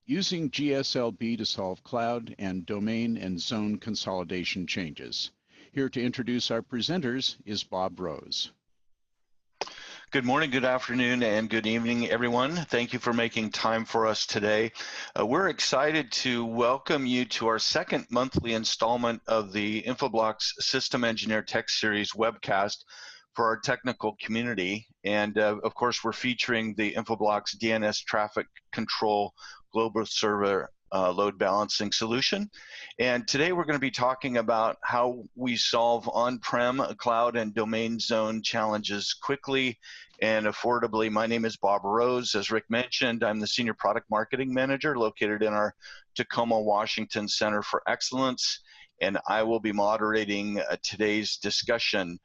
using GSLB to solve cloud and domain and zone consolidation changes. Here to introduce our presenters is Bob Rose. Good morning, good afternoon, and good evening, everyone. Thank you for making time for us today. We're excited to welcome you to our second monthly installment of the Infoblox System Engineer Tech Series webcast for our technical community. And of course, we're featuring the Infoblox DNS Traffic Control global server load balancing solution. And today we're going to be talking about how we solve on-prem, cloud, and domain zone challenges quickly and affordably. My name is Bob Rose. As Rick mentioned, I'm the Senior Product Marketing Manager located in our Tacoma, Washington Center for Excellence, and I will be moderating today's discussion.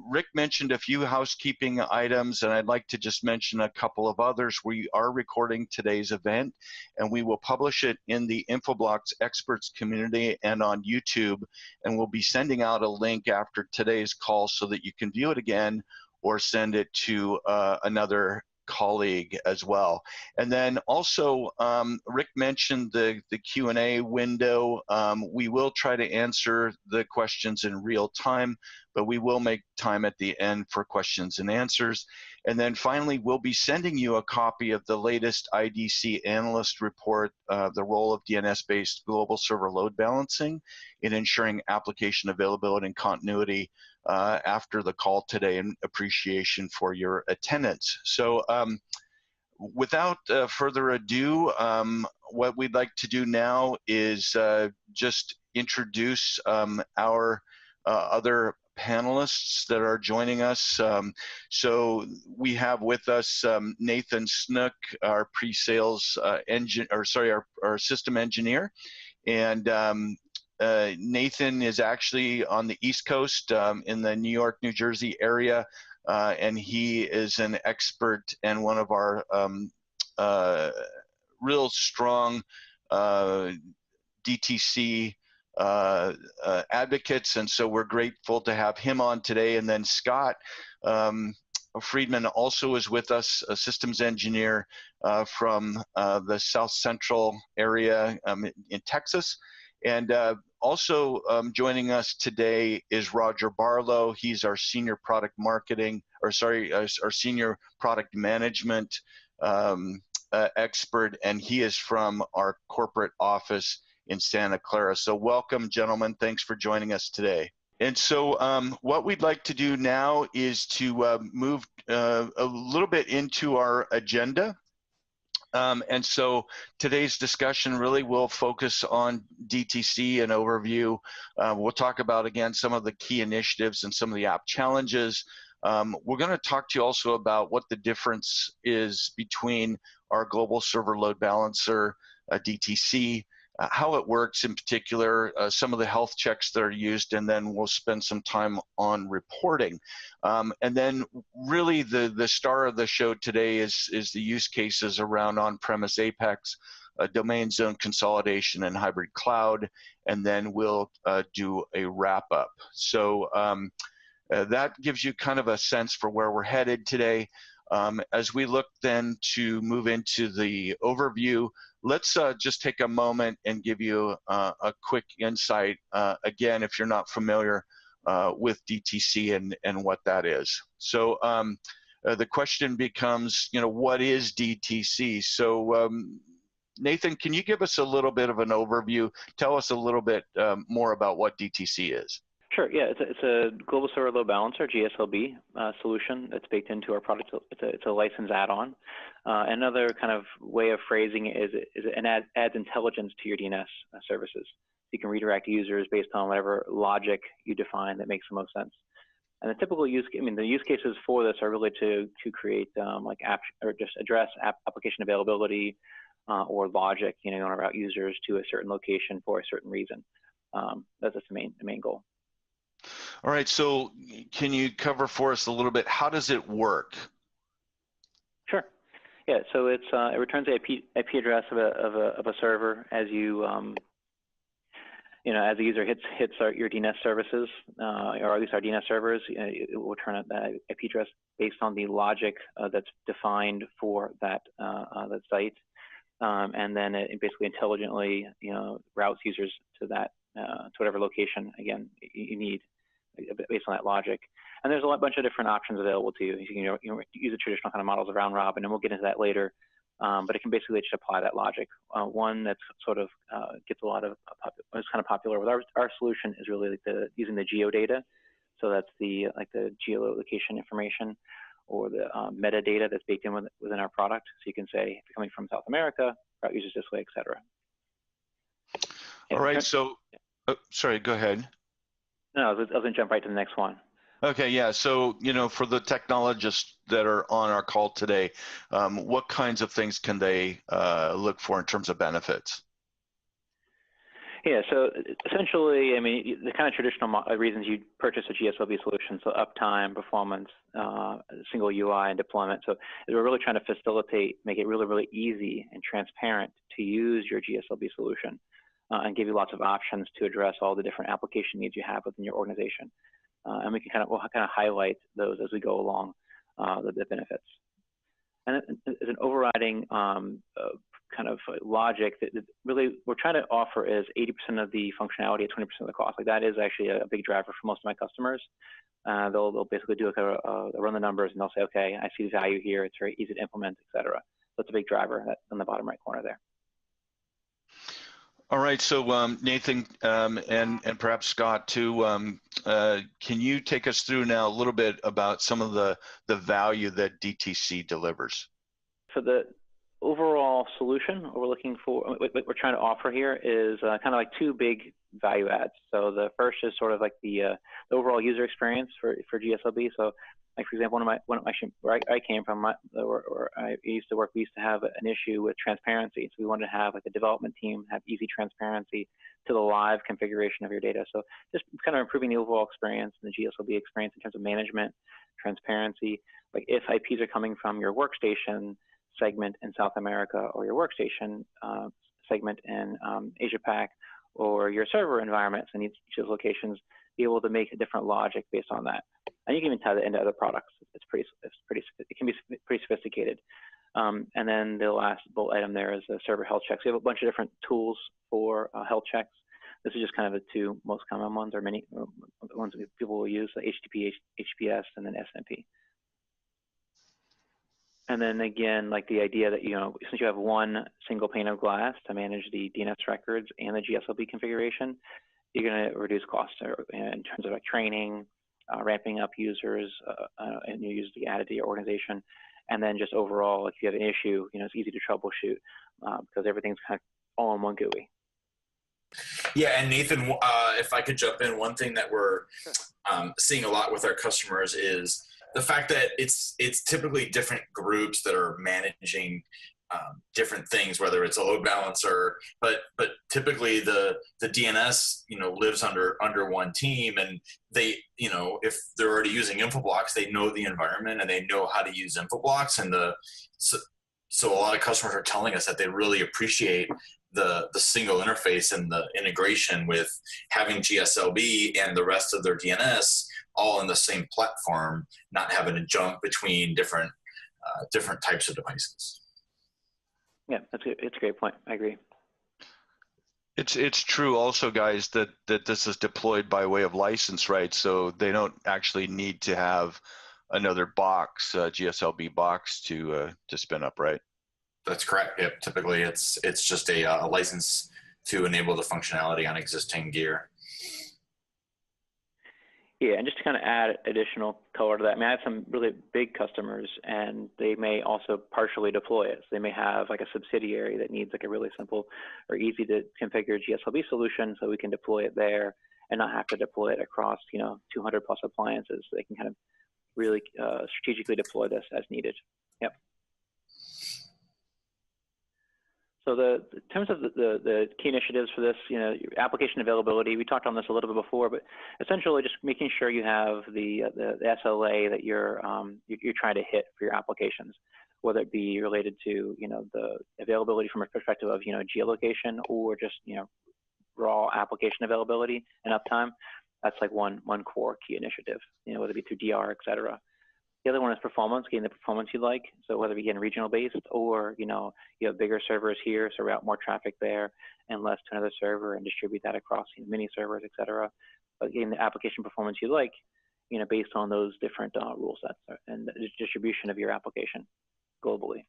Rick mentioned a few housekeeping items, and I'd like to just mention a couple of others. We are recording today's event, and we will publish it in the Infoblox experts community and on YouTube, and we'll be sending out a link after today's call so that you can view it again or send it to another colleague as well. And then also, Rick mentioned the Q&A window. We will try to answer the questions in real time, but we will make time at the end for questions and answers. And then finally, we'll be sending you a copy of the latest IDC analyst report, the role of DNS-based global server load balancing in ensuring application availability and continuity after the call today, and appreciation for your attendance. So without further ado, what we'd like to do now is just introduce our other panelists that are joining us. So we have with us Nathan Snook, our pre-sales our system engineer, and Nathan is actually on the East Coast in the New York, New Jersey area, and he is an expert and one of our real strong DTC advocates, and so we're grateful to have him on today. And then Scott Friedman also is with us, a systems engineer from the South Central area in Texas. And also joining us today is Roger Barlow. He's our senior product marketing, or sorry, our senior product management expert, and he is from our corporate office in Santa Clara. So welcome, gentlemen. Thanks for joining us today. And so what we'd like to do now is to move a little bit into our agenda. And so today's discussion really will focus on DTC and overview. We'll talk about, again, some of the key initiatives and some of the app challenges. We're going to talk to you also about what the difference is between our global server load balancer, DTC, how it works in particular, some of the health checks that are used, and then we'll spend some time on reporting. And then really the star of the show today is the use cases around on-premise Apex, domain zone consolidation, and hybrid cloud, and then we'll do a wrap-up. So that gives you kind of a sense for where we're headed today. As we look then to move into the overview, let's just take a moment and give you a quick insight, again, if you're not familiar with DTC and what that is. So the question becomes, what is DTC? So Nathan, can you give us a little bit of an overview? Tell us a little bit more about what DTC is. Sure. Yeah, it's a global server load balancer, GSLB solution that's baked into our product. It's a licensed add-on. Another kind of way of phrasing it is it adds intelligence to your DNS services. You can redirect users based on whatever logic you define that makes the most sense. And the typical the use cases for this are really to create like app, or just address application availability or logic. You want to route users to a certain location for a certain reason. That's the main goal. All right, so can you cover for us a little bit, how does it work? Sure. Yeah, so it returns the IP address of a server as you as the user hits your DNS services, or at least our DNS servers, it will return that IP address based on the logic that's defined for that site. and then it basically intelligently, routes users to that, to whatever location, again, you need based on that logic. And there's a bunch of different options available to you. You can use the traditional kind of models of round robin, and we'll get into that later. But it can basically just apply that logic. One that's sort of gets a lot of, it's kind of popular with our solution is really like using the geo data. So that's the geolocation information or the metadata that's baked in within our product. So you can say, if you're coming from South America, route users this way, et cetera. All right, so, sorry, go ahead. No, I was going to jump right to the next one. Okay, yeah, so, for the technologists that are on our call today, what kinds of things can they look for in terms of benefits? Yeah, so essentially, I mean, the kind of traditional reasons you purchase a GSLB solution, so uptime, performance, single UI, and deployment. So we're really trying to facilitate, make it really, really easy and transparent to use your GSLB solution and give you lots of options to address all the different application needs you have within your organization. And we'll kind of highlight those as we go along, the benefits. And as an overriding kind of logic that really we're trying to offer is 80% of the functionality at 20% of the cost. Like that is actually a big driver for most of my customers. They'll basically do they'll run the numbers and they'll say, okay, I see the value here. It's very easy to implement, et cetera. So it's a big driver that's on the bottom right corner there. All right, so Nathan and perhaps Scott too, can you take us through now a little bit about some of the value that DTC delivers? For the overall solution, what we're looking for, what we're trying to offer here is kind of like two big value adds. So the first is sort of like the overall user experience for GSLB. So like for example, where I came from, where I used to work, we used to have an issue with transparency. So we wanted to have like the development team have easy transparency to the live configuration of your data. So just kind of improving the overall experience and the GSLB experience in terms of management, transparency. Like if IPs are coming from your workstation segment in South America or your workstation segment in Asia Pac or your server environments in each of those locations, be able to make a different logic based on that. And you can even tie that into other products. It can be pretty sophisticated. And then the last bullet item there is the server health checks. We have a bunch of different tools for health checks. This is just kind of the two most common ones, or many ones that people will use, the HTTP, HTTPS, and then SNMP. And then again, like the idea that, since you have one single pane of glass to manage the DNS records and the GSLB configuration, you're going to reduce costs in terms of like training, ramping up users, and new users to be added to your organization. And then just overall, if you have an issue, it's easy to troubleshoot because everything's kind of all in one GUI. Yeah, and Nathan, if I could jump in, one thing that we're seeing a lot with our customers is the fact that it's typically different groups that are managing different things, whether it's a load balancer, but typically the DNS lives under one team, and they if they're already using Infoblox, they know the environment and they know how to use Infoblox, and so a lot of customers are telling us that they really appreciate the single interface and the integration with having GSLB and the rest of their DNS all in the same platform, not having to jump between different types of devices. Yeah, it's a great point. I agree. It's true also, guys, that this is deployed by way of license, right? So they don't actually need to have another box, GSLB box to spin up, right? That's correct. Yep. Typically, it's just a license to enable the functionality on existing gear. Yeah, and just to kind of add additional color to that, I mean, I have some really big customers, and they may also partially deploy it. So they may have like a subsidiary that needs like a really simple or easy to configure GSLB solution, so we can deploy it there and not have to deploy it across 200 plus appliances. So they can kind of really strategically deploy this as needed. Yep. So in terms of the key initiatives for this, application availability, we talked on this a little bit before, but essentially just making sure you have the SLA that you're trying to hit for your applications, whether it be related to the availability from a perspective of geolocation or just raw application availability and uptime. That's like one core key initiative, whether it be through DR, et cetera. The other one is performance, getting the performance you like. So whether it be regional based or, you have bigger servers here, so route more traffic there and less to another server and distribute that across mini servers, et cetera. But getting the application performance you like, based on those different rule sets and the distribution of your application globally.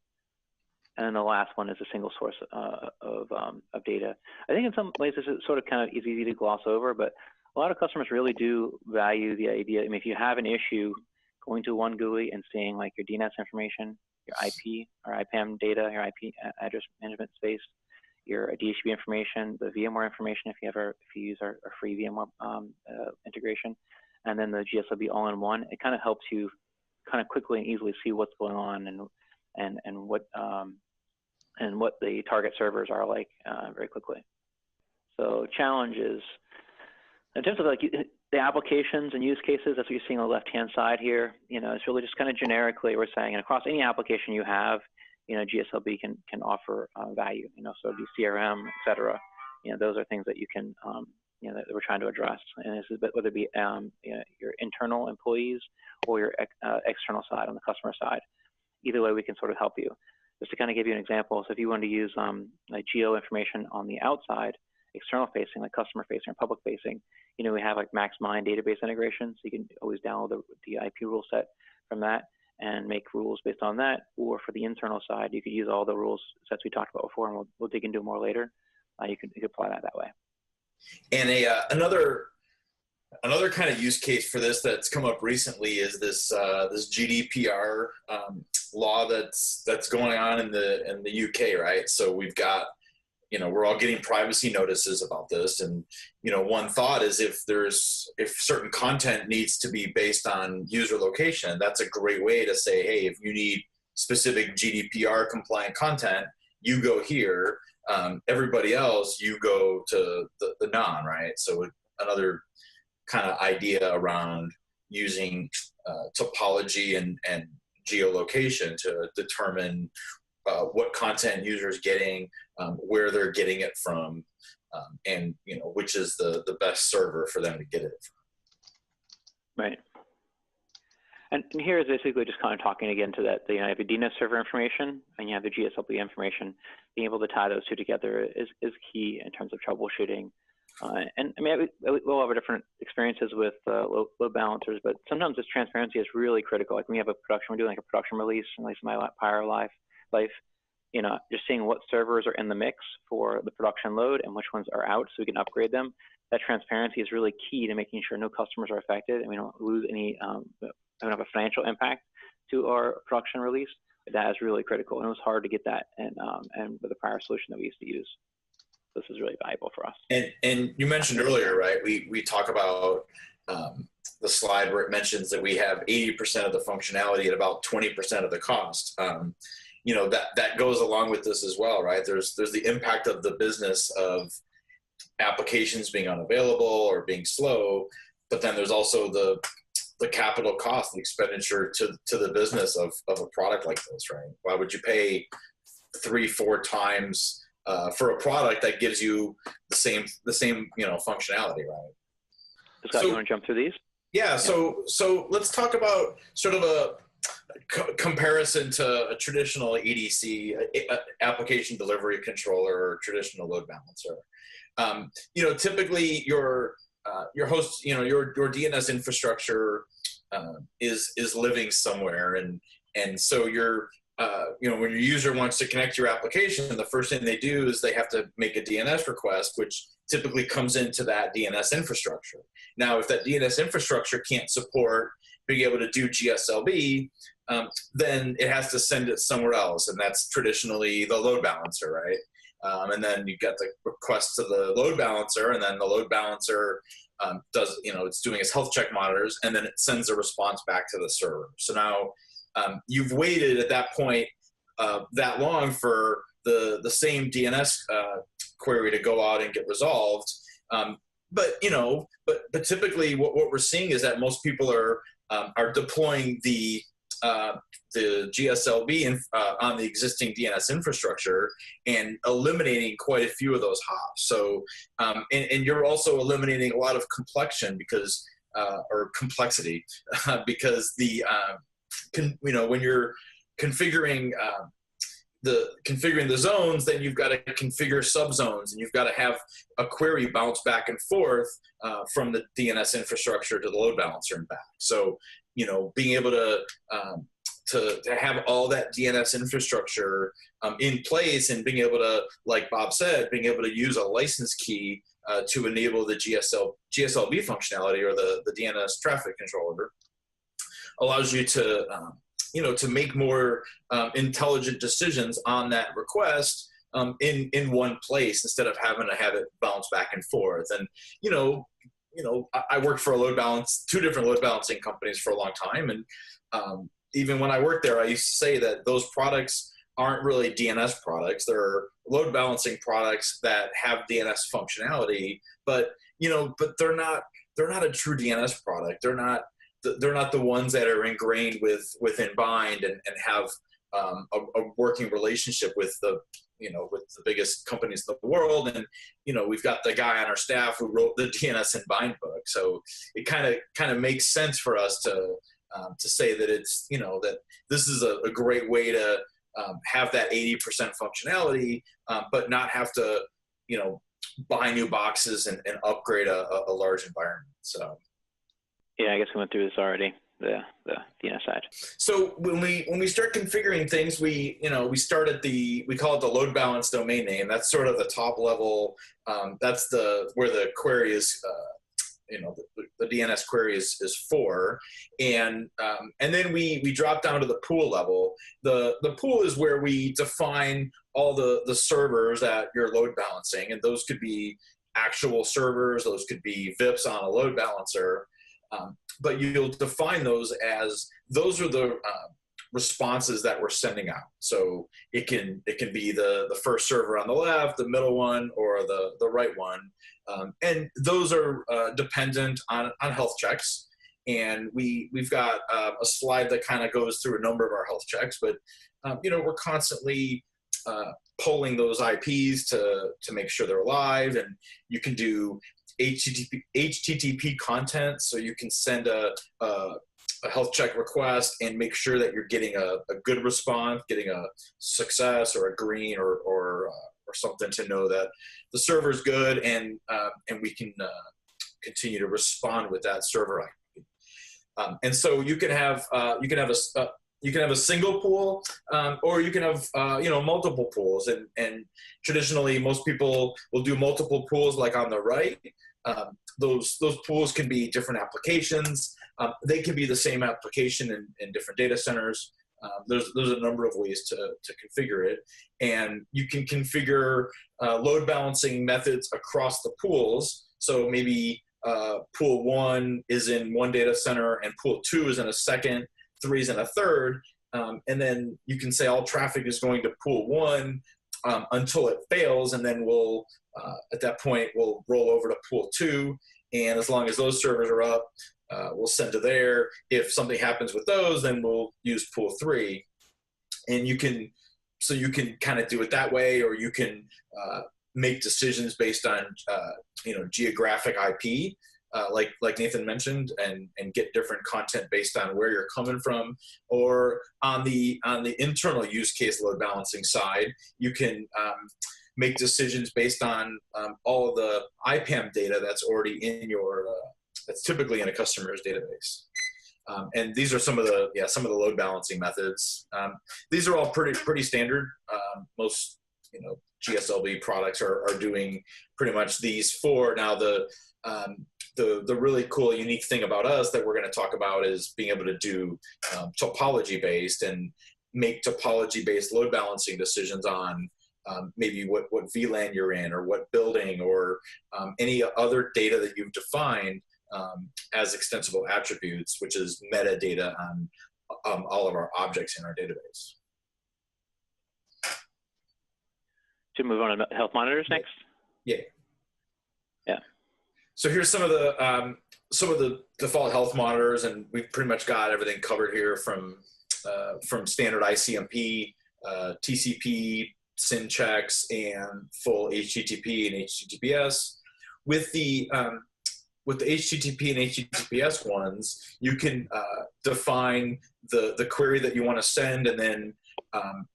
And then the last one is a single source of data. I think in some places it sort of kind of is easy to gloss over, but a lot of customers really do value the idea. I mean, if you have an issue, going to one GUI and seeing like your DNS information, your IP or IPAM data, your IP address management space, your DHCP information, the VMware information if you use our free VMware integration, and then the GSLB all-in-one, it kind of helps you kind of quickly and easily see what's going on and what the target servers are like very quickly. So challenges in terms of like the applications and use cases, that's what you're seeing on the left-hand side here. It's really just kind of generically we're saying, and across any application you have, GSLB can offer value. So do CRM, et cetera. Those are things that you can, that we're trying to address. And this is whether it be your internal employees or your external side on the customer side. Either way, we can sort of help you. Just to kind of give you an example, so if you want to use like geo information on the outside, external facing, like customer facing or public facing, we have like MaxMind database integration, so you can always download the IP rule set from that and make rules based on that. Or for the internal side, you could use all the rules sets we talked about before, and we'll dig into more later. You can apply that way. And another kind of use case for this that's come up recently is this GDPR law that's going on in the UK, right? So we've got, we're all getting privacy notices about this, and one thought is if certain content needs to be based on user location, that's a great way to say, hey, if you need specific GDPR compliant content, you go here. Everybody else, you go to the non, right? So another kind of idea around using topology and geolocation to determine what content users getting, where they're getting it from, and which is the best server for them to get it from. Right. And here is basically just kind of talking again to that. You have the DNS server information and you have the GSLB information. Being able to tie those two together is key in terms of troubleshooting. And I mean, we'll have different experiences with load balancers, but sometimes this transparency is really critical. Like when we have we're doing like a production release, at least in my prior life, just seeing what servers are in the mix for the production load and which ones are out so we can upgrade them. That transparency is really key to making sure no customers are affected and we don't lose any, don't have a financial impact to our production release. That is really critical, and it was hard to get that and with the prior solution that we used to use. This is really valuable for us. And you mentioned earlier, right? We talk about the slide where it mentions that we have 80% of the functionality at about 20% of the cost. That goes along with this as well, right? There's the impact of the business of applications being unavailable or being slow, but then there's also the capital cost, the expenditure to the business of a product like this, right? Why would you pay 3-4 times for a product that gives you the same functionality, right? Scott, you want to jump through these? Yeah. So let's talk about sort of a comparison to a traditional ADC, application delivery controller, or traditional load balancer. Typically your host, your DNS infrastructure is living somewhere, and so when your user wants to connect to your application, the first thing they do is they have to make a DNS request, which typically comes into that DNS infrastructure. Now, if that DNS infrastructure can't support being able to do GSLB, then it has to send it somewhere else, and that's traditionally the load balancer, right? And then you get the request to the load balancer, and then the load balancer does, it's doing its health check monitors, and then it sends a response back to the server. So now you've waited at that point that long for the same DNS query to go out and get resolved. But typically what we're seeing is that most people are deploying the GSLB on the existing DNS infrastructure and eliminating quite a few of those hops. So, and you're also eliminating a lot of complexity because when you're configuring the zones, then you've got to configure subzones, and you've got to have a query bounce back and forth from the DNS infrastructure to the load balancer and back. So, being able to have all that DNS infrastructure in place, and being able to, like Bob said, being able to use a license key to enable the GSLB functionality, or the DNS Traffic Controller, allows you to to make more intelligent decisions on that request in one place, instead of having to have it bounce back and forth. And I worked for two different load balancing companies for a long time, and even when I worked there, I used to say that those products aren't really DNS products. They're load balancing products that have DNS functionality, but they're not a true DNS product. They're not the ones that are ingrained within Bind and have a working relationship with the biggest companies in the world. And we've got the guy on our staff who wrote the DNS and Bind book, so it kind of makes sense for us to say that it's that this is a great way to have that 80% functionality, but not have to buy new boxes and upgrade a large environment. So. Yeah, I guess we went through this already, the DNS side. So when we start configuring things, we start at we call it the load balance domain name. That's sort of the top level. That's where the query is. The DNS query is for, and then we drop down to the pool level. The pool is where we define all the servers at your load balancing, and those could be actual servers, those could be VIPs on a load balancer. But you'll define those as those are the responses that we're sending out. So it can be the first server on the left, the middle one, or the right one, and those are dependent on health checks. And we've got a slide that kind of goes through a number of our health checks, but we're constantly polling those IPs to make sure they're live, and you can do HTTP content, so you can send a health check request and make sure that you're getting a good response, getting a success or a green or something to know that the server is good, and we can continue to respond with that server IP. And so you can have a single pool, or you can have multiple pools, and traditionally most people will do multiple pools, like on the right. Those pools can be different applications. They can be the same application in different data centers. There's a number of ways to configure it, and you can configure load balancing methods across the pools. So maybe pool 1 is in one data center, and pool 2 is in a second, 3 is in a third, and then you can say all traffic is going to pool 1 until it fails, and then we'll at that point we'll roll over to pool 2, and as long as those servers are up, we'll send to there. If something happens with those, then we'll use pool 3, and you can kind of do it that way, or you can make decisions based on geographic IP. Like Nathan mentioned, and get different content based on where you're coming from. Or on the internal use case load balancing side, you can make decisions based on all of the IPAM data that's already in that's typically in a customer's database. And these are some of the load balancing methods. These are all pretty standard. Most GSLB products are doing pretty much these four. Now the really cool, unique thing about us that we're going to talk about is being able to do topology based and make topology based load balancing decisions on maybe what VLAN you're in, or what building, or any other data that you've defined as extensible attributes, which is metadata on all of our objects in our database. To move on to health monitors next. Yeah. Yeah. So here's some of the default health monitors, and we've pretty much got everything covered here from standard ICMP, TCP, SYN checks, and full HTTP and HTTPS. With the with the HTTP and HTTPS ones, you can define the query that you want to send, and then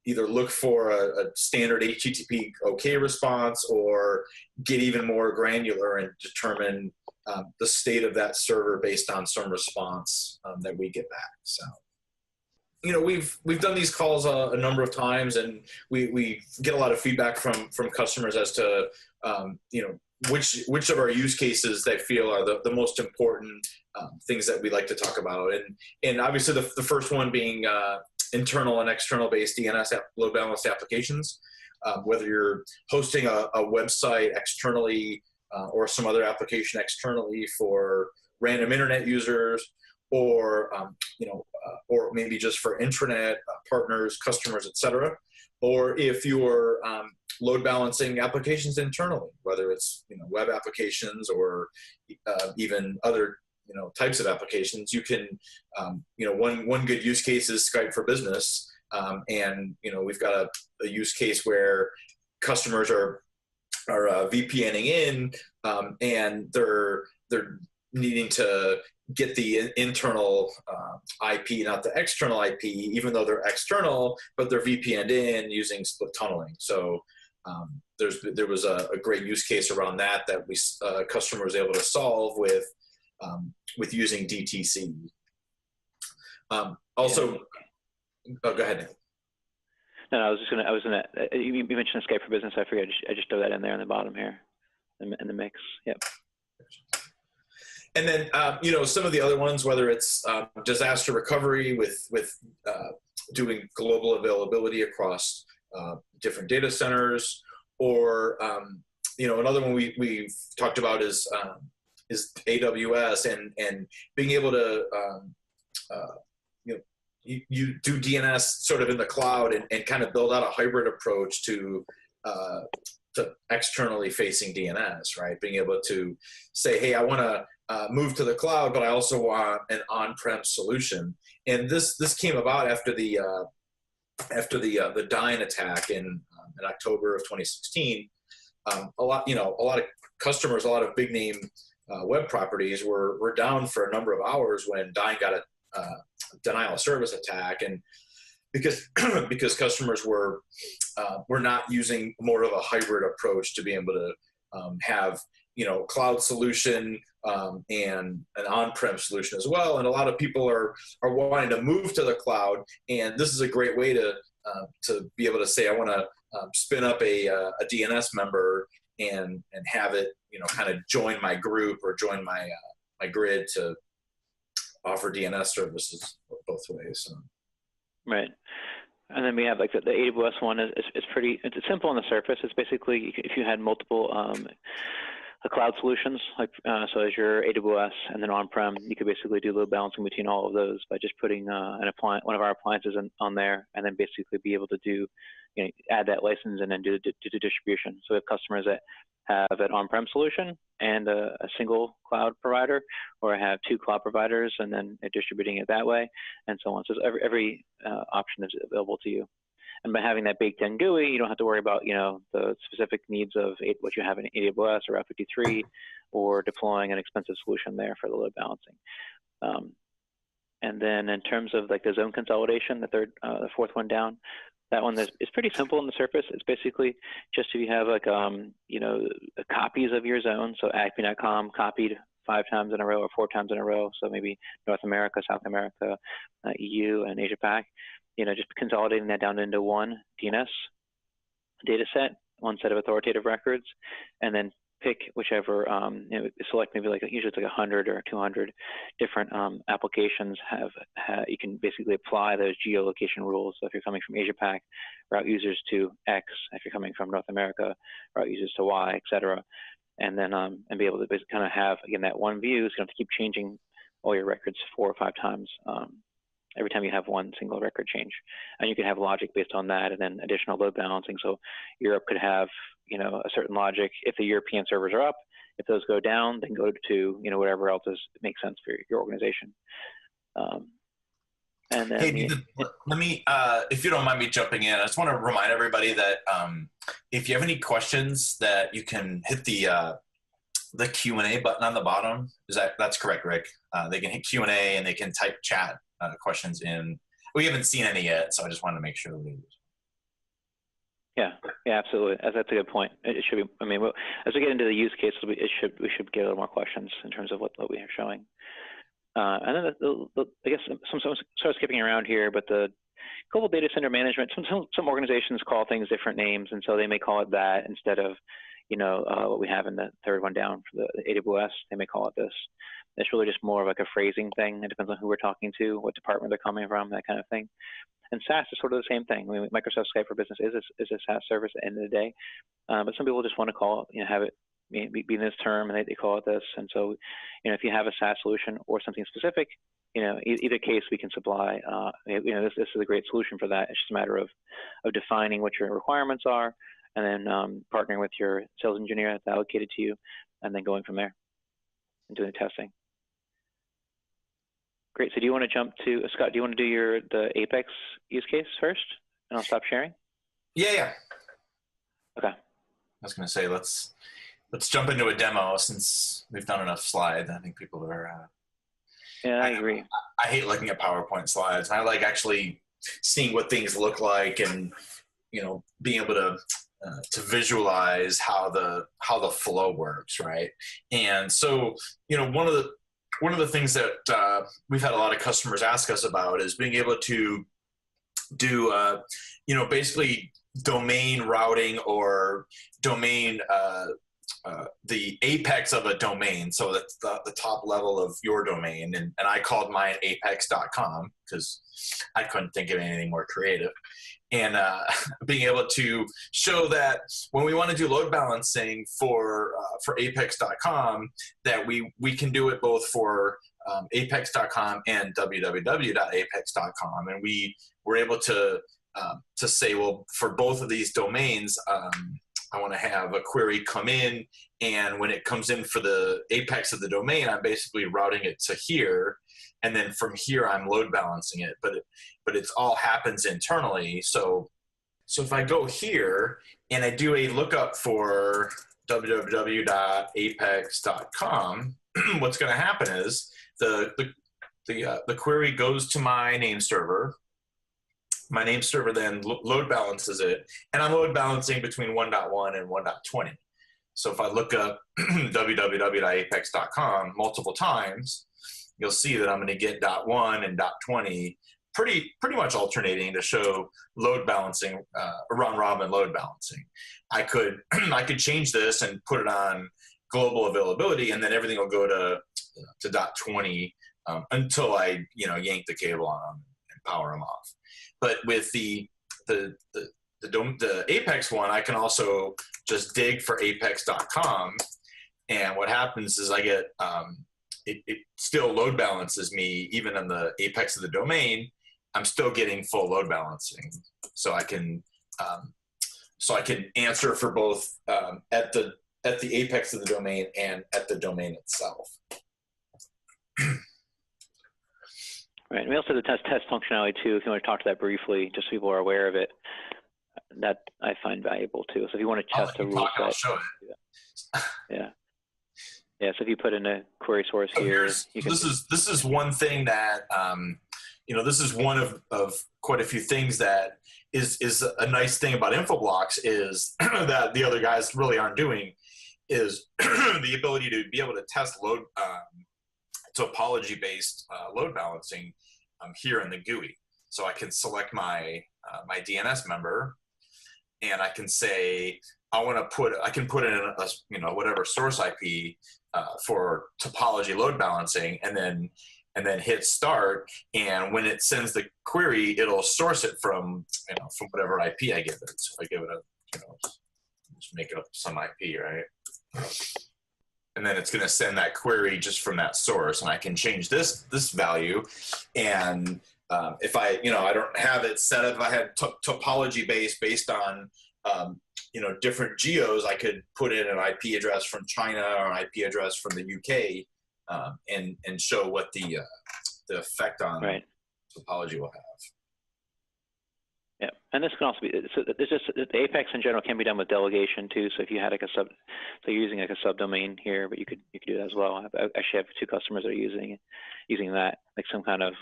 either look for a standard HTTP OK response, or get even more granular and determine the state of that server based on some response that we get back. So, you know, we've done these calls a number of times, and we get a lot of feedback from customers as to you know, which of our use cases they feel are the most important things that we like to talk about, and obviously the first one being internal and external based DNS load balanced applications. Whether you're hosting a website externally or some other application externally for random internet users, or you know, or maybe just for intranet partners, customers, etc. Or if you're load balancing applications internally, whether it's, you know, web applications or even other, you know, types of applications, you can, you know, one good use case is Skype for Business, and you know, we've got a use case where customers are VPNing in, and they're needing to get the internal IP, not the external IP, even though they're external, but they're VPN'd in using split tunneling. So there was a great use case around that we customer was able to solve with using DTC. Also, oh, go ahead. No, I was gonna. You mentioned Skype for Business. I forget. I just throw that in there in the bottom here, in the mix. Yep. And then, you know, some of the other ones, whether it's disaster recovery with doing global availability across different data centers, or you know, another one we've talked about is AWS and being able to you know, you do DNS sort of in the cloud and kind of build out a hybrid approach to externally facing DNS, right? Being able to say, hey, I want to move to the cloud, but I also want an on-prem solution. And this came about after the Dyn attack in October of 2016. A lot of customers, a lot of big name web properties were down for a number of hours when Dyn got a denial of service attack, and because customers were not using more of a hybrid approach to be able to have, you know, cloud solution and an on-prem solution as well. And a lot of people are wanting to move to the cloud, and this is a great way to be able to say, I want to spin up a DNS member and have it, you know, kind of join my group or join my grid to offer DNS services both ways. So. Right. And then we have like the AWS one is pretty, it's simple on the surface. It's basically, if you had multiple cloud solutions, like so Azure, AWS, and then on-prem, you could basically do load balancing between all of those by just putting one of our appliances on there, and then basically be able to do, you know, add that license and then do the distribution. So we have customers that have an on-prem solution and a single cloud provider, or have two cloud providers and then distributing it that way, and so on. So every option is available to you. And by having that baked in GUI, you don't have to worry about, you know, the specific needs of what you have in AWS or Route 53, or deploying an expensive solution there for the load balancing. And then in terms of like the zone consolidation, the fourth one down, that one is pretty simple on the surface. It's basically just if you have like, you know, copies of your zone. So acme.com copied 5 times in a row or 4 times in a row. So maybe North America, South America, EU, and Asia Pac. You know, just consolidating that down into one DNS data set, one set of authoritative records, and then pick whichever, you know, select maybe like, usually it's like 100 or 200 different applications you can basically apply those geolocation rules. So if you're coming from Asia Pac, route users to X. If you're coming from North America, route users to Y, et cetera. And then, and be able to basically kind of have, again, that one view. So you don't have to keep changing all your records 4 or 5 times. Every time you have one single record change, and you can have logic based on that, and then additional load balancing. So Europe could have, you know, a certain logic. If the European servers are up, if those go down, then go to, you know, whatever else makes sense for your organization. And then, hey, Nathan, let me, if you don't mind me jumping in, I just want to remind everybody that if you have any questions, that you can hit the the Q&A button on the bottom. That's correct, Rick? They can hit Q&A and they can type chat questions in. We haven't seen any yet, so I just wanted to make sure that we use. Yeah, absolutely. That's a good point. It should be. I mean, as we get into the use case, we should get a little more questions in terms of what we are showing. And then I guess some sort of skipping around here, but the global data center management. Some organizations call things different names, and so they may call it that instead of what we have in the third one down for the AWS. They may call it this. It's really just more of like a phrasing thing. It depends on who we're talking to, what department they're coming from, that kind of thing. And SaaS is sort of the same thing. I mean, Microsoft Skype for Business is a SaaS service at the end of the day, but some people just want to call it, have it be in this term, and they call it this. And so, if you have a SaaS solution or something specific, either case we can supply. This is a great solution for that. It's just a matter of defining what your requirements are, and then partnering with your sales engineer that's allocated to you, and then going from there and doing the testing. Great. So do you want to jump to Scott? Do you want to do the Apex use case first, and I'll stop sharing? Yeah. Okay. I was going to say let's jump into a demo since we've done enough slides. I think people are. Yeah, I agree. I hate looking at PowerPoint slides. I like actually seeing what things look like, and being able to visualize how the flow works, right? And so one of the things that we've had a lot of customers ask us about is being able to do, basically domain routing or domain, the apex of a domain. So that's the top level of your domain. And I called mine apex.com because I couldn't think of anything more creative. And being able to show that when we want to do load balancing for apex.com, that we can do it both for apex.com and www.apex.com. And we were able to say, well, for both of these domains, I want to have a query come in, and when it comes in for the apex of the domain, I'm basically routing it to here. And then from here, I'm load balancing it, but it's all happens internally. So if I go here and I do a lookup for www.apex.com, what's going to happen is the query goes to my name server. My name server then load balances it, and I'm load balancing between 1.1 and 1.20. So if I look up www.apex.com multiple times, you'll see that I'm going to get .1 and .20 pretty much alternating to show load balancing, round robin load balancing. I could change this and put it on global availability, and then everything will go to .20 until I yank the cable on them and power them off. But with the Apex one, I can also just dig for apex.com, and what happens is I get it still load balances me even in the apex of the domain. I'm still getting full load balancing, so I can answer for both at the apex of the domain and at the domain itself. Right. And we also have the test functionality too. If you want to talk to that briefly, just so people are aware of it, that I find valuable too. So if you want to test a rule set, I'll show it. Yeah. So if you put in a query source here, this is one thing that this is one of quite a few things that is a nice thing about Infoblox is that the other guys really aren't doing is the ability to be able to test load topology-based load balancing here in the GUI. So I can select my my DNS member, and I can say I can put in a whatever source IP for topology load balancing, and then hit start. And when it sends the query, it'll source it from whatever IP I give it. So if I give it just make up some IP, right? And then it's going to send that query just from that source, and I can change this value. And if I don't have it set up, if I had topology based on different geos, I could put in an IP address from China or an IP address from the UK, and show what the effect on topology will have. Yeah, And this can also be, so it's just, the Apex in general can be done with delegation too. So if you had like a so you're using like a subdomain here, but you could do that as well. I actually have 2 customers that are using that, like some kind of,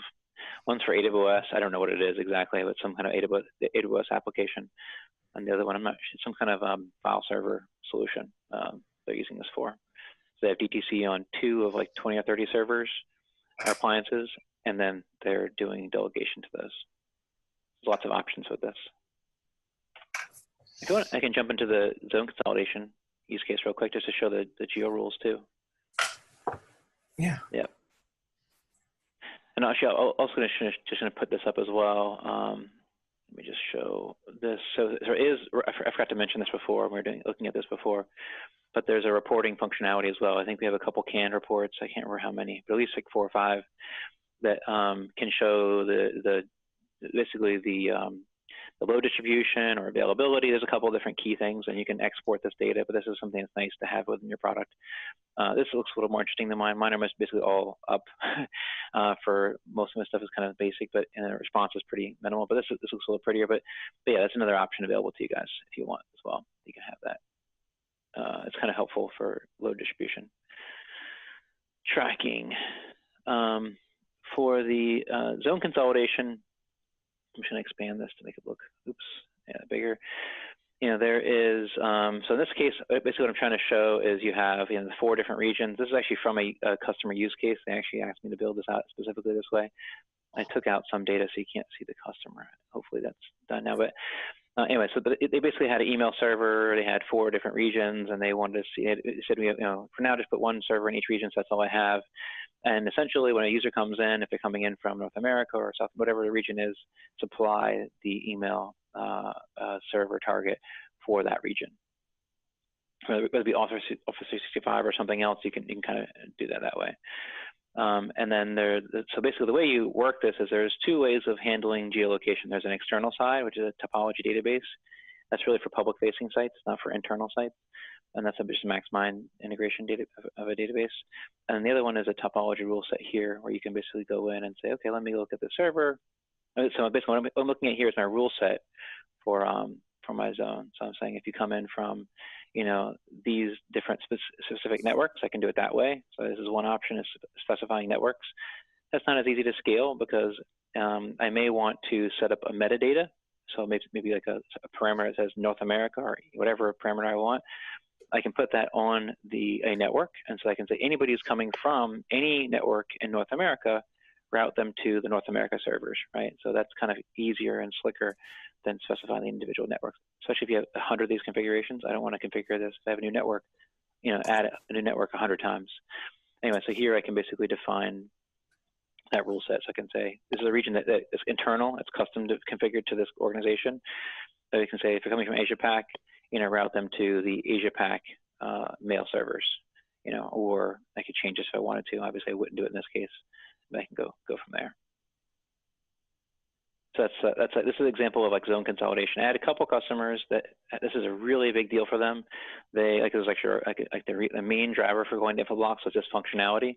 one's for AWS, I don't know what it is exactly, but some kind of AWS application. And the other one, I'm not sure, some kind of file server solution they're using this for. So they have DTC on 2 of like 20 or 30 servers or appliances, and then they're doing delegation to those. There's lots of options with this. If you want, I can jump into the zone consolidation use case real quick just to show the geo rules too. Yeah. Yeah. And actually, I'm also just going to put this up as well. Let me just show this. So there is, I forgot to mention this before. We were looking at this before, but there's a reporting functionality as well. I think we have a couple canned reports. I can't remember how many, but at least like 4 or 5 that can show basically the load distribution or availability. There's a couple of different key things, and you can export this data, but this is something that's nice to have within your product. This looks a little more interesting than mine. Mine are basically all up for most of my stuff is kind of basic, but and the response is pretty minimal, but this looks a little prettier, but yeah, that's another option available to you guys if you want as well. You can have that. It's kind of helpful for load distribution. Tracking. For the zone consolidation, I'm just going to expand this to make it look, bigger. You know, there is, so in this case, basically what I'm trying to show is you have, the 4 different regions. This is actually from a customer use case. They actually asked me to build this out specifically this way. I took out some data so you can't see the customer. Hopefully that's done now. But anyway, so they basically had an email server. They had 4 different regions, and they wanted to see it. They said, for now, just put 1 server in each region, so that's all I have. And essentially, when a user comes in, if they're coming in from North America or South, whatever the region is, supply the email server target for that region. Whether it be Office 365 or something else, you can kind of do that way. And then so basically the way you work this is there's 2 ways of handling geolocation. There's an external side, which is a topology database. That's really for public-facing sites, not for internal sites. And that's just a MaxMind integration of a database. And the other one is a topology rule set here, where you can basically go in and say, okay, let me look at the server. So basically what I'm looking at here is my rule set for my zone. So I'm saying if you come in from, these different specific networks, I can do it that way. So this is one option, is specifying networks. That's not as easy to scale because I may want to set up a metadata. So maybe like a parameter that says North America or whatever parameter I want. I can put that on a network, and so I can say anybody who's coming from any network in North America, route them to the North America servers, right? So that's kind of easier and slicker than specifying the individual networks. Especially if you have 100 of these configurations, I don't want to configure this. If I have a new network, add a new network 100 times. Anyway, so here I can basically define that rule set. So I can say this is a region that is internal, it's custom configured to this organization. So you can say if you're coming from Asia Pac, route them to the Asia Pac mail servers, or I could change this if I wanted to. Obviously, I wouldn't do it in this case, but I can go from there. So this is an example of like zone consolidation. I had a couple customers that this is a really big deal for them. They it was like the main driver for going to Infoblox was this functionality,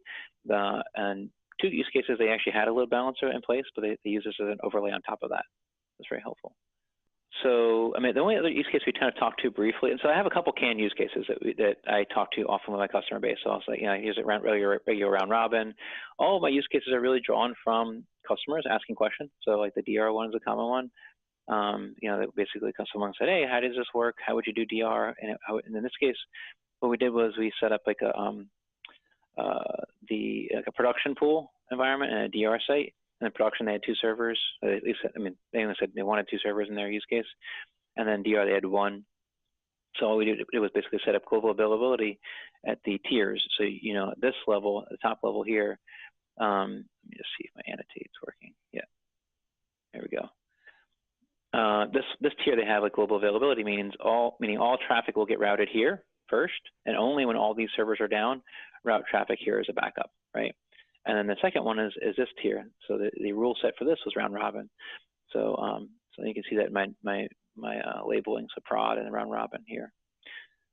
and 2 use cases they actually had a load balancer in place, but they use this as an overlay on top of that. It's very helpful. So, the only other use case we kind of talked to briefly, and so I have a couple canned use cases that I talk to often with my customer base. So I'll say, I use it regular round robin. All of my use cases are really drawn from customers asking questions. So like the DR one is a common one. That basically someone said, hey, how does this work? How would you do DR? And in this case, what we did was we set up like a production pool environment and a DR site. In the production, they had 2 servers. At least, they only said they wanted 2 servers in their use case. And then DR, they had 1. So all we did was basically set up global availability at the tiers. So, at this level, the top level here, let me just see if my annotate's working. Yeah, there we go. This tier, they have like global availability, meaning all traffic will get routed here first, and only when all these servers are down, route traffic here as a backup, right? And then the second one is this tier. So the rule set for this was round robin. So so you can see that in my labeling, so prod and round robin here.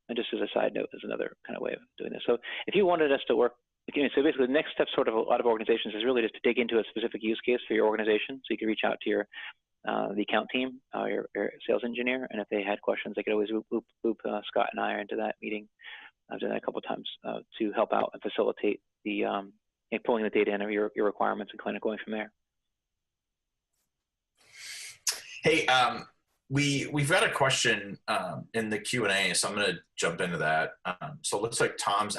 And just as a side note, is another kind of way of doing this. So if you wanted us to work, so basically the next step sort of a lot of organizations is really just to dig into a specific use case for your organization. So you can reach out to your the account team, your sales engineer, and if they had questions, they could always loop Scott and I into that meeting. I've done that a couple of times to help out and facilitate the pulling the data in of your requirements and kind of going from there. Hey, we've got a question in the Q&A, so I'm going to jump into that. So it looks like Tom's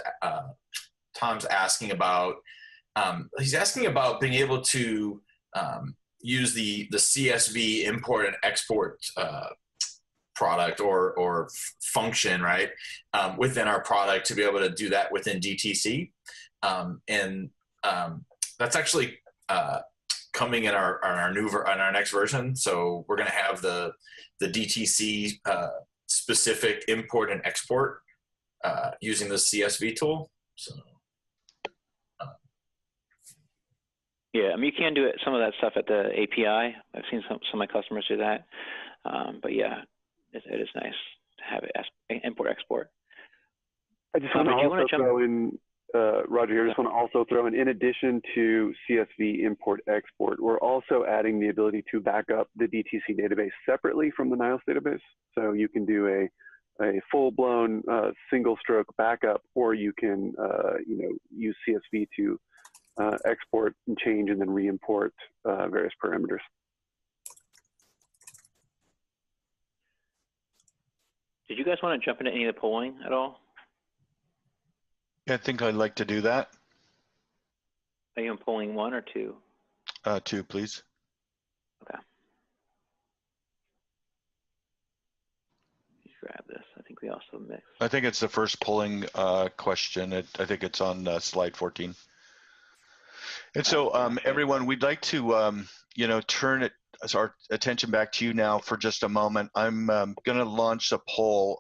asking about he's asking about being able to use the CSV import and export product or function, right, within our product to be able to do that within DTC, and that's actually coming in our next version. So we're going to have the DTC specific import and export using the CSV tool. So. Yeah, I mean, you can do some of that stuff at the API. I've seen some of my customers do that. But yeah, it is nice to have it as import export. I just want to also throw in, Roger here, I just want to also throw in addition to CSV import export, we're also adding the ability to back up the DTC database separately from the NIOS database. So you can do a full-blown single-stroke backup, or you can use CSV to export and change and then re-import various parameters. Did you guys want to jump into any of the polling at all? I think I'd like to do that. Are you in polling 1 or 2? 2, please. Okay. Let's grab this. I think we also mixed. I think it's the first polling question. I think it's on slide 14. And so, everyone, we'd like to, turn our attention back to you now for just a moment. I'm going to launch a poll.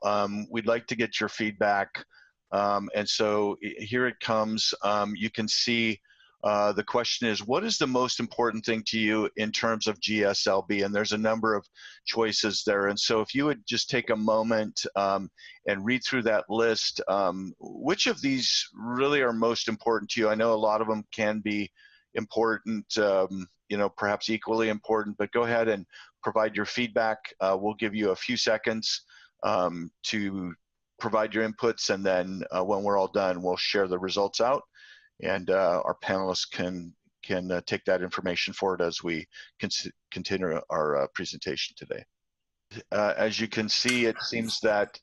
We'd like to get your feedback. And so here it comes. You can see the question is, what is the most important thing to you in terms of GSLB? And there's a number of choices there. And so if you would just take a moment and read through that list, which of these really are most important to you? I know a lot of them can be important, perhaps equally important, but go ahead and provide your feedback. We'll give you a few seconds to provide your inputs, and then when we're all done, we'll share the results out, and our panelists can take that information forward as we continue our presentation today. As you can see, it seems that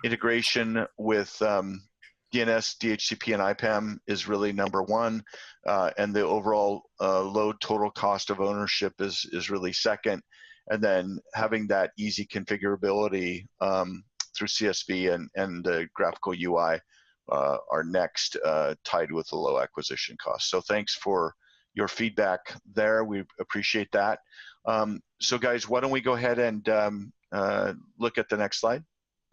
integration with DNS, DHCP, and IPAM is really number one, and the overall low total cost of ownership is really second, and then having that easy configurability through CSV and the graphical UI are next, tied with the low acquisition cost. So thanks for your feedback there. We appreciate that. So guys, why don't we go ahead and look at the next slide?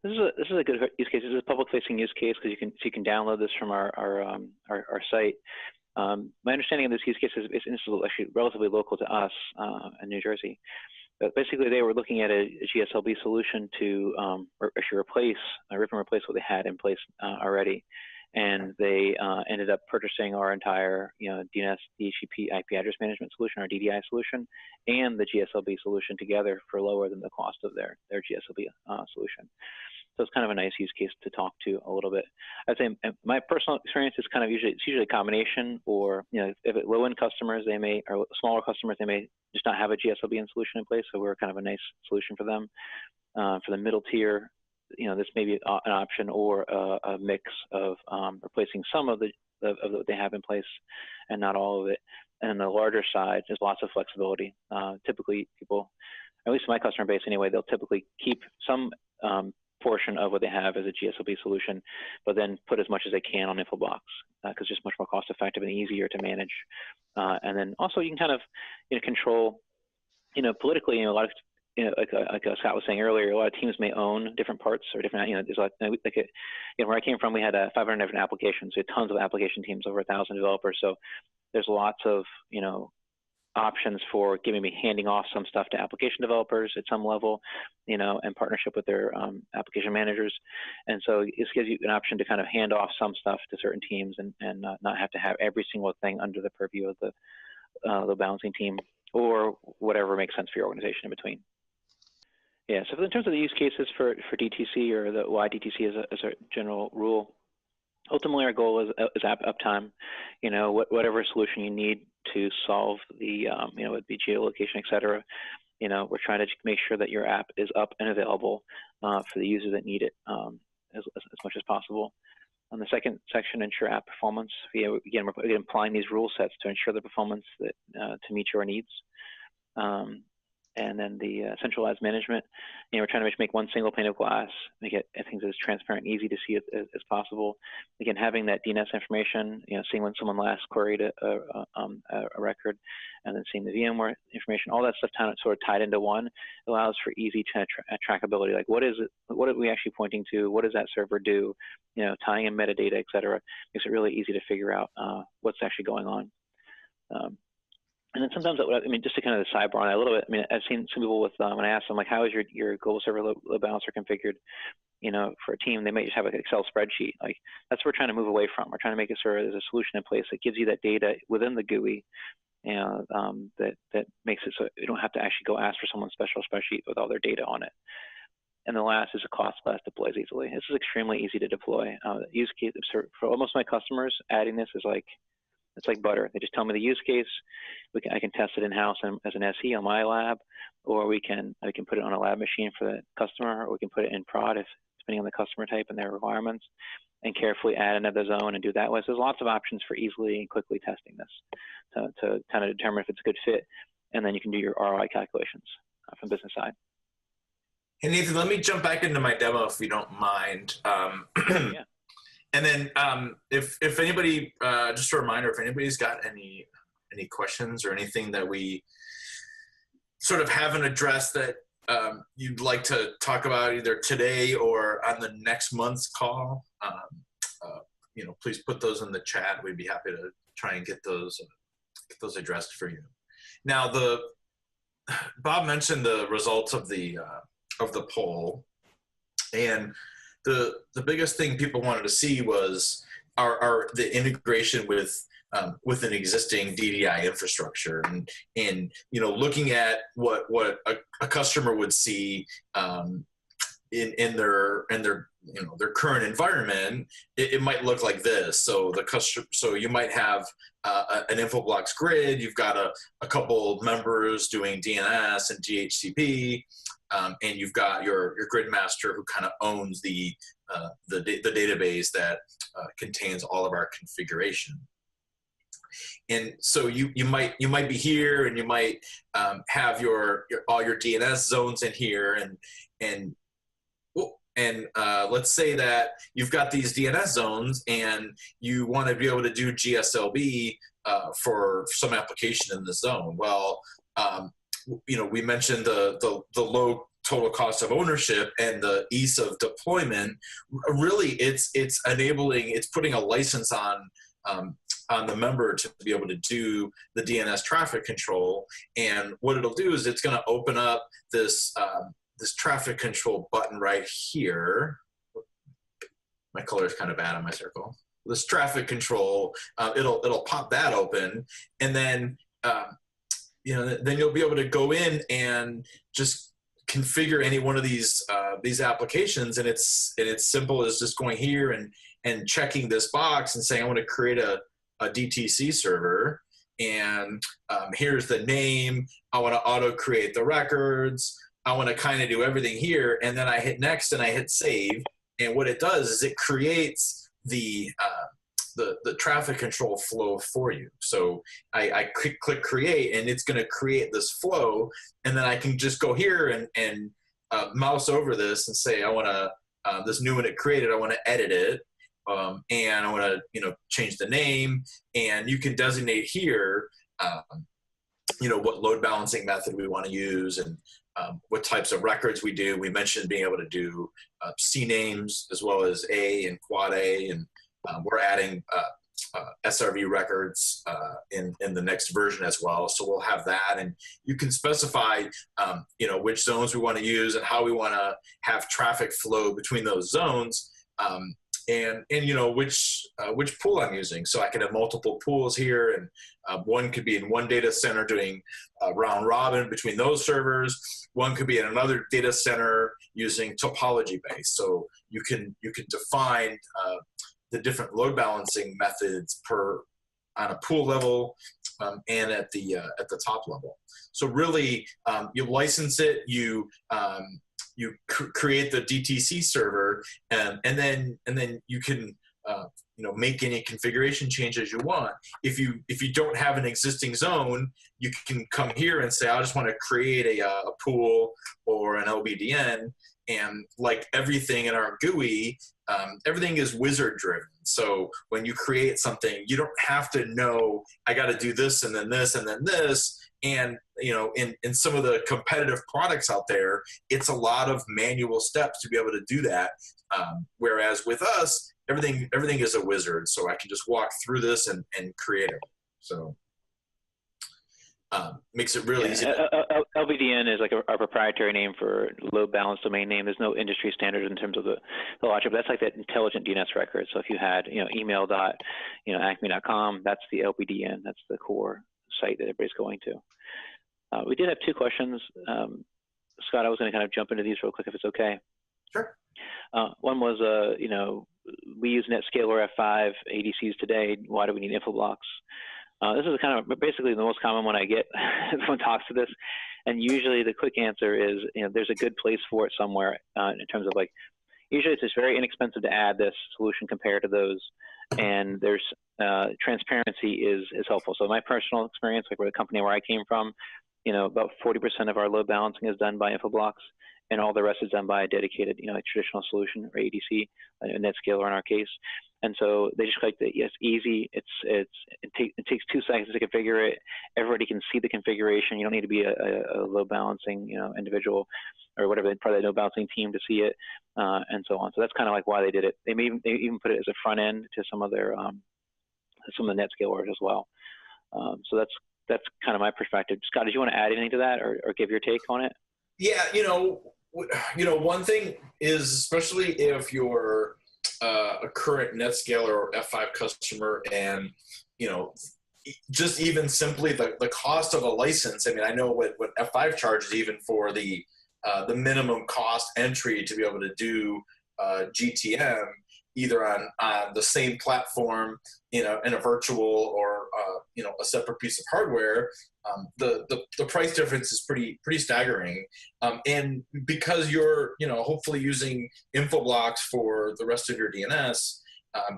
This is a good use case. This is a public-facing use case because you can download this from our site. My understanding of this use case is actually relatively local to us in New Jersey. But basically, they were looking at a GSLB solution to rip and replace what they had in place already, and they ended up purchasing our entire DNS, DHCP, IP address management solution, our DDI solution, and the GSLB solution together for lower than the cost of their GSLB solution. So it's kind of a nice use case to talk to a little bit. I'd say my personal experience is kind of usually a combination, or if it's low-end customers, or smaller customers, they may just not have a GSLB solution in place. So we're kind of a nice solution for them. For the middle tier, this may be an option, or a mix of replacing some of what they have in place and not all of it. And on the larger side, there's lots of flexibility. Typically, people, at least my customer base anyway, they'll typically keep some portion of what they have as a GSLB solution, but then put as much as they can on Infoblox because it's just much more cost effective and easier to manage. And then also you can kind of control, politically, a lot of, like Scott was saying earlier, a lot of teams may own different parts or different, there's where I came from, we had 500 different applications. We had tons of application teams, over 1,000 developers. So there's lots of, options for handing off some stuff to application developers at some level, in partnership with their application managers. And so this gives you an option to kind of hand off some stuff to certain teams and not have to have every single thing under the purview of the balancing team. or whatever makes sense for your organization in between. Yeah, so in terms of the use cases for DTC, or the why DTC as a general rule, ultimately our goal is app uptime. You know, whatever solution you need to solve the, you know, it'd be geolocation, et cetera. You know, we're trying to make sure that your app is up and available for the users that need it as much as possible. On the second section, ensure app performance. Again, we're applying these rule sets to ensure the performance that to meet your needs. And then the centralized management, you know, we're trying to make one single pane of glass, make it things as transparent and easy to see as possible. Again, having that DNS information, you know, seeing when someone last queried a record, and then seeing the VMware information, all that stuff sort of tied into one, allows for easy trackability. Like, what is it? What are we actually pointing to? What does that server do? You know, tying in metadata, et cetera, makes it really easy to figure out what's actually going on. And then sometimes, I mean, just to kind of sidebar on that a little bit, I mean, I've seen some people with, when I ask them, like, how is your global server load balancer configured, you know, for a team, they might just have like an Excel spreadsheet. Like, that's what we're trying to move away from. We're trying to make it sure there's a solution in place that gives you that data within the GUI, and that makes it so you don't have to actually go ask for someone's special spreadsheet with all their data on it. And the last is a cost less, deploys easily. This is extremely easy to deploy. Use case for almost my customers, adding this is like, it's like butter. They just tell me the use case. I can test it in-house as an SE on my lab, or I can put it on a lab machine for the customer, or we can put it in prod, depending on the customer type and their requirements, and carefully add another zone and do that way. So there's lots of options for easily and quickly testing this to kind of determine if it's a good fit, and then you can do your ROI calculations from the business side. Hey, Nathan, let me jump back into my demo if you don't mind. Yeah. And then if anybody, just a reminder, if anybody's got any questions or anything that we sort of haven't addressed that you'd like to talk about either today or on the next month's call, you know, please put those in the chat. We'd be happy to try and get those addressed for you. Now, Bob mentioned the results of the poll, and the biggest thing people wanted to see was the integration with an existing DDI infrastructure, and you know, looking at what a customer would see in their you know, their current environment. It might look like this. So so you might have an Infoblox grid. You've got a couple members doing DNS and DHCP. And you've got your grid master who kind of owns the database that contains all of our configuration. And so you might be here, and you might have all your DNS zones in here, and let's say that you've got these DNS zones, and you want to be able to do GSLB for some application in the zone. Well, you know, we mentioned the low total cost of ownership and the ease of deployment. Really, it's putting a license on the member to be able to do the DNS traffic control. And what it'll do is it's going to open up this traffic control button right here. My color is kind of bad on my circle. This traffic control, it'll pop that open, and then you know, then you'll be able to go in and just configure any one of these applications, and it's simple as just going here and checking this box and saying, I want to create a DTC server, and here's the name. I want to auto create the records. I want to kind of do everything here, and then I hit next and I hit save, and what it does is it creates the traffic control flow for you. So I click create, and it's going to create this flow, and then I can just go here and mouse over this and say, I want to this new one it created, I want to edit it, and I want to, you know, change the name, and you can designate here you know, what load balancing method we want to use, and what types of records we do. We mentioned being able to do C names as well as A and quad A, and we're adding SRV records in the next version as well. So we'll have that, and you can specify you know, which zones we want to use and how we want to have traffic flow between those zones. and you know which pool I'm using. So I can have multiple pools here, and one could be in one data center doing round robin between those servers. One could be in another data center using topology based. So you can define the different load balancing methods on a pool level and at the top level. So really, you license it, you create the DTC server, and then you can make any configuration changes you want. If you don't have an existing zone, you can come here and say, I just want to create a pool or an LBDN. And like everything in our GUI, everything is wizard driven. So when you create something, you don't have to know, I got to do this and then this and then this. And, in some of the competitive products out there, it's a lot of manual steps to be able to do that. Whereas with us, everything is a wizard. So I can just walk through this and create it. So makes it really easy. LBDN is like our proprietary name for load balance domain name. There's no industry standard in terms of the logic, but that's like that intelligent DNS record. So if you had, email.acme.com, that's the LBDN. That's the core site that everybody's going to. We did have two questions. Scott, I was going to kind of jump into these real quick if it's okay. Sure. One was, we use NetScaler F5 ADCs today. Why do we need Infoblox? This is kind of basically the most common one I get when someone talks to this. And usually the quick answer is, there's a good place for it somewhere in terms of usually it's just very inexpensive to add this solution compared to those. And there's transparency is helpful. So my personal experience, like with the company where I came from, about 40% of our load balancing is done by Infoblox, and all the rest is done by a dedicated, traditional solution or ADC, a NetScaler in our case. And so they just like that. Yes, easy. It takes 2 seconds to configure it. Everybody can see the configuration. You don't need to be a load balancing, individual or whatever, probably a load balancing team to see it, and so on. So that's kind of like why they did it. They even put it as a front end to some of their some of the NetScalers as well. So that's kind of my perspective. Scott, did you want to add anything to that or give your take on it? Yeah, one thing is, especially if you're a current NetScaler or F5 customer, and just even simply the cost of a license. I mean, I know what F5 charges even for the minimum cost entry to be able to do GTM, either on the same platform, in a virtual or a separate piece of hardware. The price difference is pretty staggering, and because you're hopefully using Infoblox for the rest of your DNS,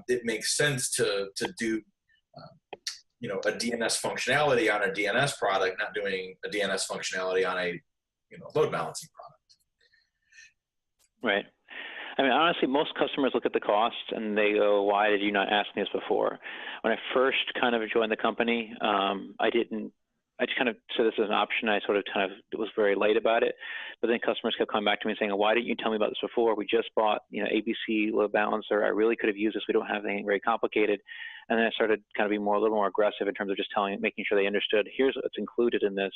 it makes sense to do a DNS functionality on a DNS product, not doing a DNS functionality on a load balancing product. Right. I mean, honestly, most customers look at the cost and they go, why did you not ask me this before? When I first kind of joined the company, I just kind of said this as an option. I sort of was very light about it, but then customers kept coming back to me saying, why didn't you tell me about this before? We just bought, ABC load balancer. I really could have used this. We don't have anything very complicated. And then I started kind of being a little more aggressive in terms of just making sure they understood, here's what's included in this.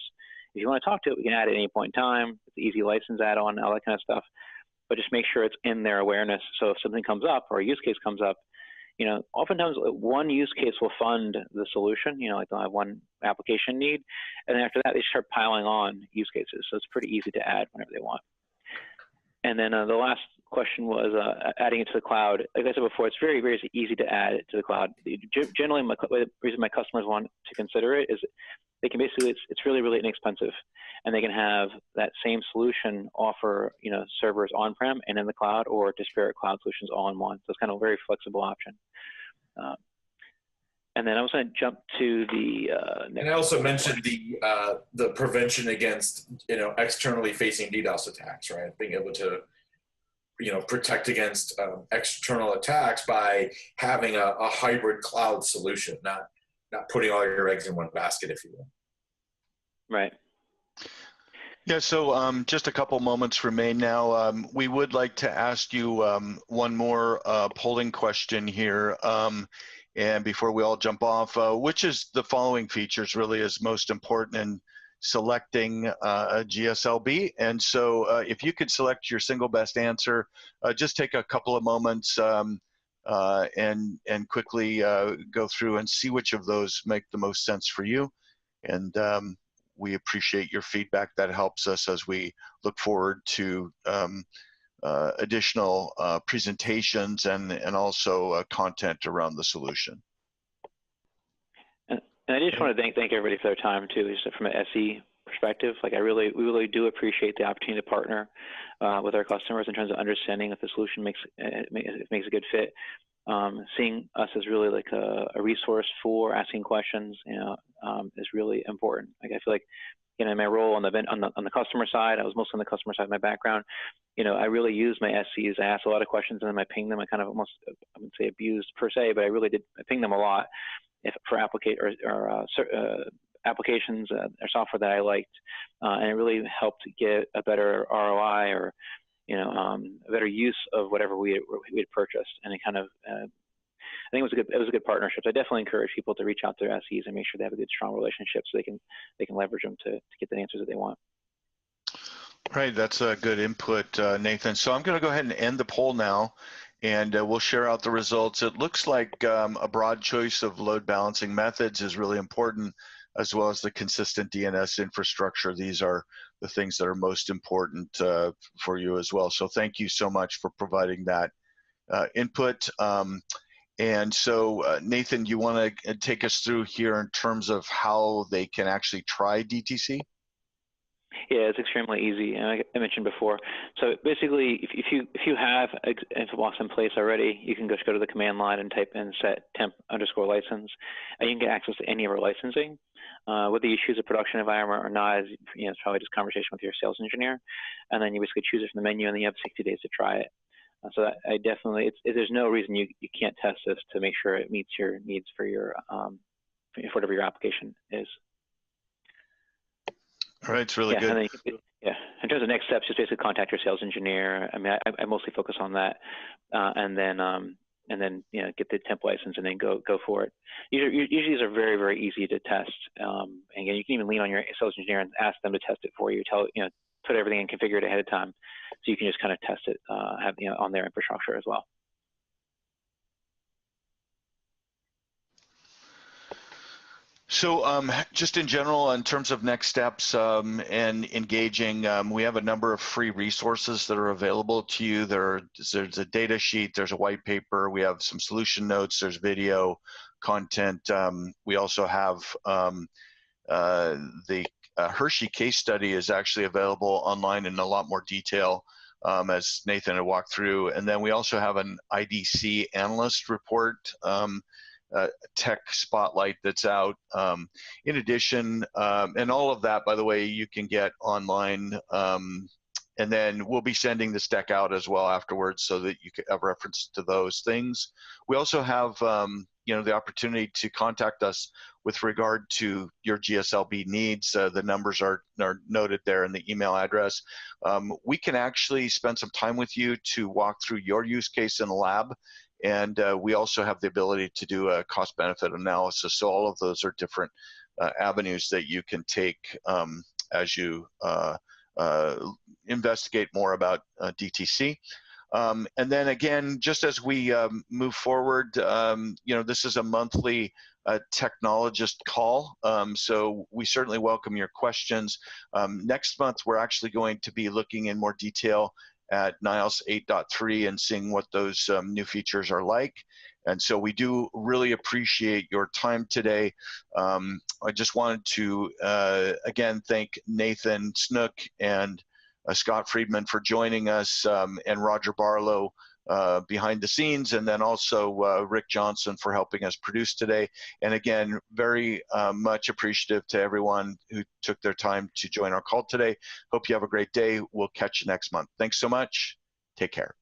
If you want to talk to it, we can add it at any point in time. It's an easy license add-on, all that kind of stuff. But just make sure it's in their awareness. So if something comes up or a use case comes up, oftentimes one use case will fund the solution, like they'll have one application need. And then after that, they start piling on use cases. So it's pretty easy to add whenever they want. And then the last question was adding it to the cloud. Like I said before, it's very, very easy to add it to the cloud. Generally, the reason my customers want to consider it is they can basically, it's really, really inexpensive. And they can have that same solution offer, servers on-prem and in the cloud, or disparate cloud solutions all in one. So it's kind of a very flexible option. And then I was going to jump to the next. And I also mentioned the prevention against externally facing DDoS attacks, right? Being able to protect against external attacks by having a hybrid cloud solution, not putting all your eggs in one basket, if you will. Right. Yeah, so just a couple moments remain now. We would like to ask you one more polling question here. And before we all jump off, which is the following features really is most important in selecting a GSLB? And so if you could select your single best answer, just take a couple of moments and quickly go through and see which of those make the most sense for you. And we appreciate your feedback. That helps us as we look forward to additional presentations and also content around the solution. And I just want to thank everybody for their time too, just from an SE perspective. Like we really do appreciate the opportunity to partner with our customers in terms of understanding if the solution makes a good fit. Seeing us as really like a resource for asking questions, is really important. Like I feel like, in my role on the customer side, I was mostly on the customer side of my background. I really use my SCs. I ask a lot of questions and then I ping them. I kind of almost, I wouldn't say abused per se, but I ping them a lot for applications or software that I liked, and it really helped get a better ROI or a better use of whatever we had purchased, and it kind of I think it was a good partnership. So I definitely encourage people to reach out to their SEs and make sure they have a good, strong relationship so they can leverage them to get the answers that they want. Right, that's a good input, Nathan. So I'm going to go ahead and end the poll now, and we'll share out the results. It looks like a broad choice of load balancing methods is really important, as well as the consistent DNS infrastructure. These are the things that are most important for you as well. So thank you so much for providing that input. And so, Nathan, you want to take us through here in terms of how they can actually try DTC? Yeah, it's extremely easy, and I mentioned before. So basically, if you have Infoblox in place already, you can just go to the command line and type in set temp_license, and you can get access to any of our licensing. Whether you choose a production environment or not, it's probably just conversation with your sales engineer, and then you basically choose it from the menu, and then you have 60 days to try it. So that I definitely, there's no reason you can't test this to make sure it meets your needs for whatever your application is. All right, it's really good. And then in terms of next steps, just basically contact your sales engineer. I mean, I mostly focus on that, and then get the temp license and then go for it. Usually these are very, very easy to test. And again, you can even lean on your sales engineer and ask them to test it for you. Put everything and configure it ahead of time, so you can just kind of test it on their infrastructure as well. So just in general, in terms of next steps and engaging, we have a number of free resources that are available to you. There's a data sheet, there's a white paper, we have some solution notes, there's video content. We also have the Hershey case study is actually available online in a lot more detail, as Nathan had walked through. And then we also have an IDC analyst report, tech spotlight that's out. In addition, and all of that, by the way, you can get online. And then we'll be sending this deck out as well afterwards so that you can have reference to those things. We also have the opportunity to contact us with regard to your GSLB needs. The numbers are noted there in the email address. We can actually spend some time with you to walk through your use case in the lab. And we also have the ability to do a cost-benefit analysis. So all of those are different avenues that you can take as you investigate more about DTC. And then again, just as we move forward, this is a monthly technologist call. So we certainly welcome your questions. Next month, we're actually going to be looking in more detail at NIOS 8.3 and seeing what those new features are like. And so we do really appreciate your time today. I just wanted to, again, thank Nathan Snook and Scott Friedman for joining us, and Roger Barlow behind the scenes, and then also Rick Johnson for helping us produce today. And again, very much appreciative to everyone who took their time to join our call today. Hope you have a great day. We'll catch you next month. Thanks so much. Take care.